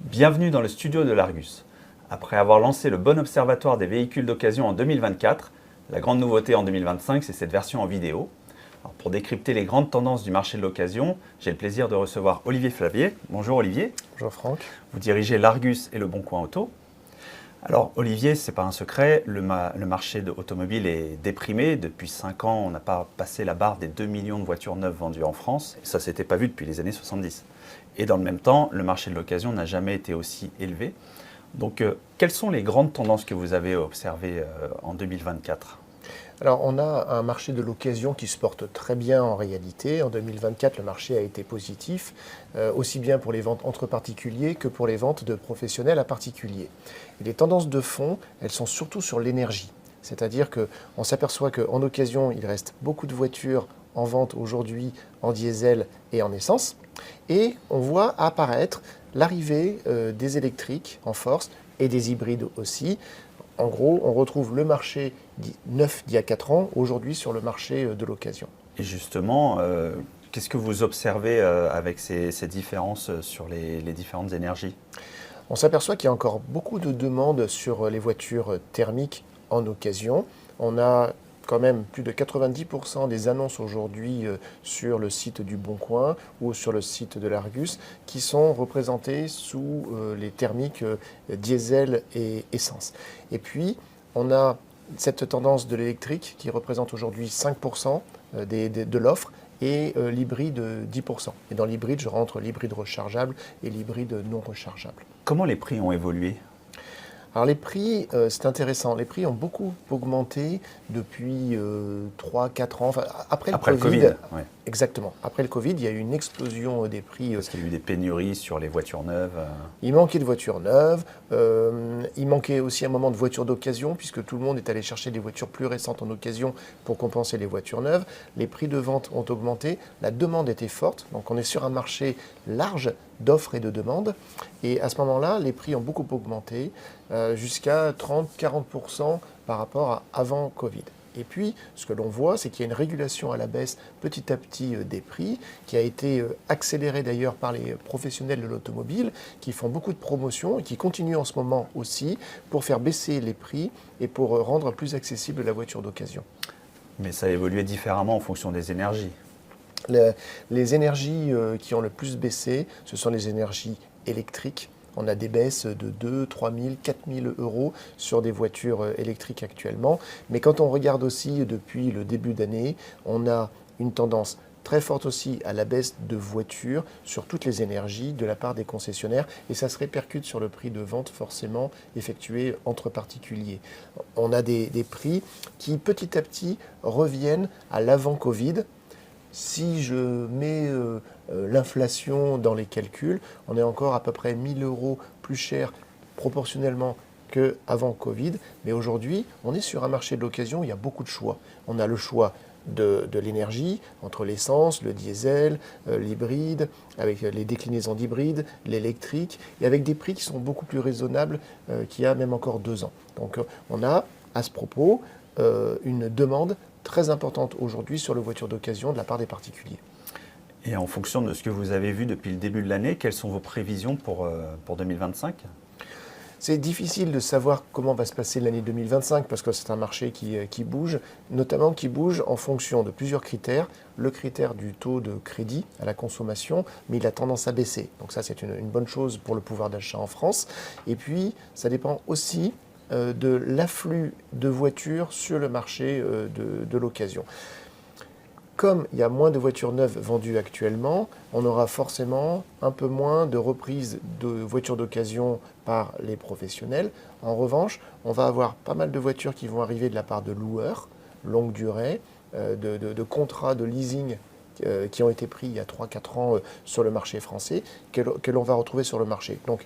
Bienvenue dans le studio de l'Argus. Après avoir lancé le Bon Observatoire des véhicules d'occasion en 2024, la grande nouveauté en 2025, c'est cette version en vidéo. Alors, pour décrypter les grandes tendances du marché de l'occasion, j'ai le plaisir de recevoir Olivier Flavier. Bonjour Olivier. Bonjour Franck. Vous dirigez l'Argus et le Bon Coin Auto. Alors Olivier, ce n'est pas un secret, le marché automobile est déprimé. Depuis 5 ans, on n'a pas passé la barre des 2 millions de voitures neuves vendues en France. Et ça ne s'était pas vu depuis les années 70. Et dans le même temps, le marché de l'occasion n'a jamais été aussi élevé. Donc, quelles sont les grandes tendances que vous avez observées en 2024 ? Alors, on a un marché de l'occasion qui se porte très bien en réalité. En 2024, le marché a été positif, aussi bien pour les ventes entre particuliers que pour les ventes de professionnels à particuliers. Et les tendances de fond, elles sont surtout sur l'énergie. C'est-à-dire qu'on s'aperçoit qu'en occasion, il reste beaucoup de voitures en vente aujourd'hui en diesel et en essence. Et on voit apparaître l'arrivée des électriques en force et des hybrides aussi. En gros, on retrouve le marché neuf d'il y a 4 ans, aujourd'hui sur le marché de l'occasion. Et justement, qu'est-ce que vous observez avec ces différences sur les différentes énergies ? On s'aperçoit qu'il y a encore beaucoup de demandes sur les voitures thermiques en occasion. On a quand même plus de 90% des annonces aujourd'hui sur le site du Bon Coin ou sur le site de l'Argus qui sont représentées sous les thermiques diesel et essence. Et puis, on a cette tendance de l'électrique qui représente aujourd'hui 5% de l'offre et l'hybride 10%. Et dans l'hybride, je rentre l'hybride rechargeable et l'hybride non rechargeable. Comment les prix ont évolué ? Alors les prix, c'est intéressant. Les prix ont beaucoup augmenté depuis 3-4 ans. Enfin, après le Covid. Ouais. Exactement. Après le Covid, il y a eu une explosion des prix. Parce qu'il y a eu des pénuries sur les voitures neuves. Il manquait de voitures neuves. Il manquait aussi un moment de voitures d'occasion, puisque tout le monde est allé chercher des voitures plus récentes en occasion pour compenser les voitures neuves. Les prix de vente ont augmenté. La demande était forte. Donc on est sur un marché large d'offres et de demandes. Et à ce moment-là, les prix ont beaucoup augmenté, jusqu'à 30-40% par rapport à avant Covid. Et puis, ce que l'on voit, c'est qu'il y a une régulation à la baisse petit à petit des prix, qui a été accélérée d'ailleurs par les professionnels de l'automobile, qui font beaucoup de promotions et qui continuent en ce moment aussi pour faire baisser les prix et pour rendre plus accessible la voiture d'occasion. Mais ça a évolué différemment en fonction des énergies. Les énergies qui ont le plus baissé, ce sont les énergies électriques. On a des baisses de 2 3 000, 4 000 euros sur des voitures électriques actuellement. Mais quand on regarde aussi depuis le début d'année, on a une tendance très forte aussi à la baisse de voitures sur toutes les énergies de la part des concessionnaires. Et ça se répercute sur le prix de vente forcément effectué entre particuliers. On a des prix qui petit à petit reviennent à l'avant-Covid. Si je mets l'inflation dans les calculs, on est encore à peu près 1 000 euros plus cher proportionnellement qu'avant Covid. Mais aujourd'hui, on est sur un marché de l'occasion où il y a beaucoup de choix. On a le choix de l'énergie, entre l'essence, le diesel, l'hybride, avec les déclinaisons d'hybride, l'électrique, et avec des prix qui sont beaucoup plus raisonnables qu'il y a même encore 2 ans. Donc on a, à ce propos, une demande très importante aujourd'hui sur les voitures d'occasion de la part des particuliers. Et en fonction de ce que vous avez vu depuis le début de l'année, quelles sont vos prévisions pour 2025 ? C'est difficile de savoir comment va se passer l'année 2025 parce que c'est un marché qui bouge, notamment qui bouge en fonction de plusieurs critères. Le critère du taux de crédit à la consommation, mais il a tendance à baisser. Donc ça, c'est une bonne chose pour le pouvoir d'achat en France. Et puis, ça dépend aussi de l'afflux de voitures sur le marché de l'occasion. Comme il y a moins de voitures neuves vendues actuellement, on aura forcément un peu moins de reprises de voitures d'occasion par les professionnels. En revanche, on va avoir pas mal de voitures qui vont arriver de la part de loueurs, longue durée, de contrats de leasing qui ont été pris il y a 3-4 ans sur le marché français, que l'on va retrouver sur le marché. Donc,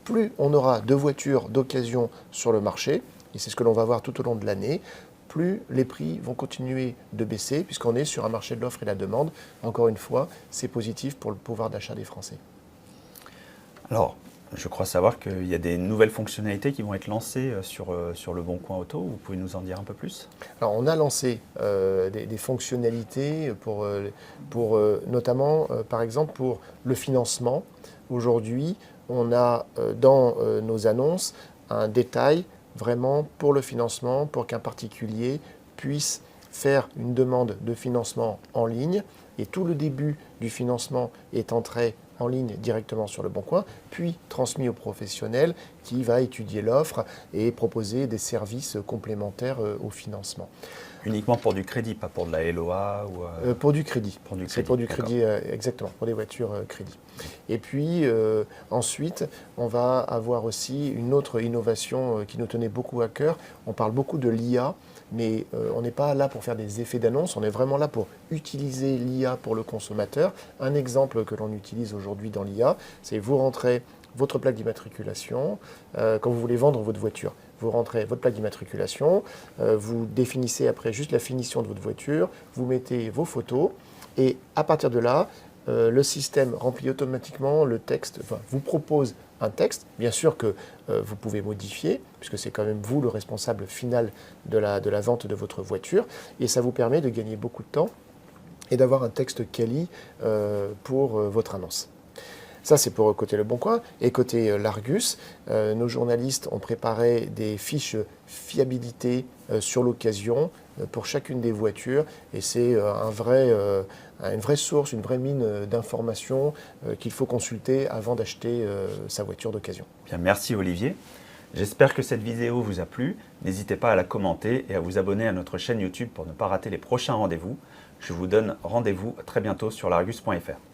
plus on aura de voitures d'occasion sur le marché, et c'est ce que l'on va voir tout au long de l'année, plus les prix vont continuer de baisser, puisqu'on est sur un marché de l'offre et la demande. Encore une fois, c'est positif pour le pouvoir d'achat des Français. Alors, Je crois savoir qu'il y a des nouvelles fonctionnalités qui vont être lancées sur le Bon Coin Auto. Vous pouvez nous en dire un peu plus? Alors, on a lancé des fonctionnalités notamment, par exemple, pour le financement. Aujourd'hui, on a dans nos annonces un détail vraiment pour le financement, pour qu'un particulier puisse faire une demande de financement en ligne. Et tout le début du financement est entré en ligne directement sur le Bon Coin, puis transmis au professionnel qui va étudier l'offre et proposer des services complémentaires au financement. Uniquement pour du crédit, pas pour de la LOA ou Pour du crédit. C'est pour du crédit, exactement, pour des voitures crédit. Et puis ensuite, on va avoir aussi une autre innovation qui nous tenait beaucoup à cœur. On parle beaucoup de l'IA, mais on n'est pas là pour faire des effets d'annonce, on est vraiment là pour utiliser l'IA pour le consommateur. Un exemple que l'on utilise aujourd'hui dans l'IA, c'est vous rentrez votre plaque d'immatriculation quand vous voulez vendre votre voiture. Vous rentrez votre plaque d'immatriculation, vous définissez après juste la finition de votre voiture, vous mettez vos photos et à partir de là, le système remplit automatiquement le texte, enfin vous propose un texte, bien sûr que vous pouvez modifier, puisque c'est quand même vous le responsable final de la vente de votre voiture, et ça vous permet de gagner beaucoup de temps et d'avoir un texte quali pour votre annonce. Ça, c'est pour côté Le Bon Coin. Et côté l'Argus, nos journalistes ont préparé des fiches fiabilité sur l'occasion pour chacune des voitures. Et c'est une vraie source, une vraie mine d'informations qu'il faut consulter avant d'acheter sa voiture d'occasion. Bien, merci Olivier. J'espère que cette vidéo vous a plu. N'hésitez pas à la commenter et à vous abonner à notre chaîne YouTube pour ne pas rater les prochains rendez-vous. Je vous donne rendez-vous très bientôt sur largus.fr.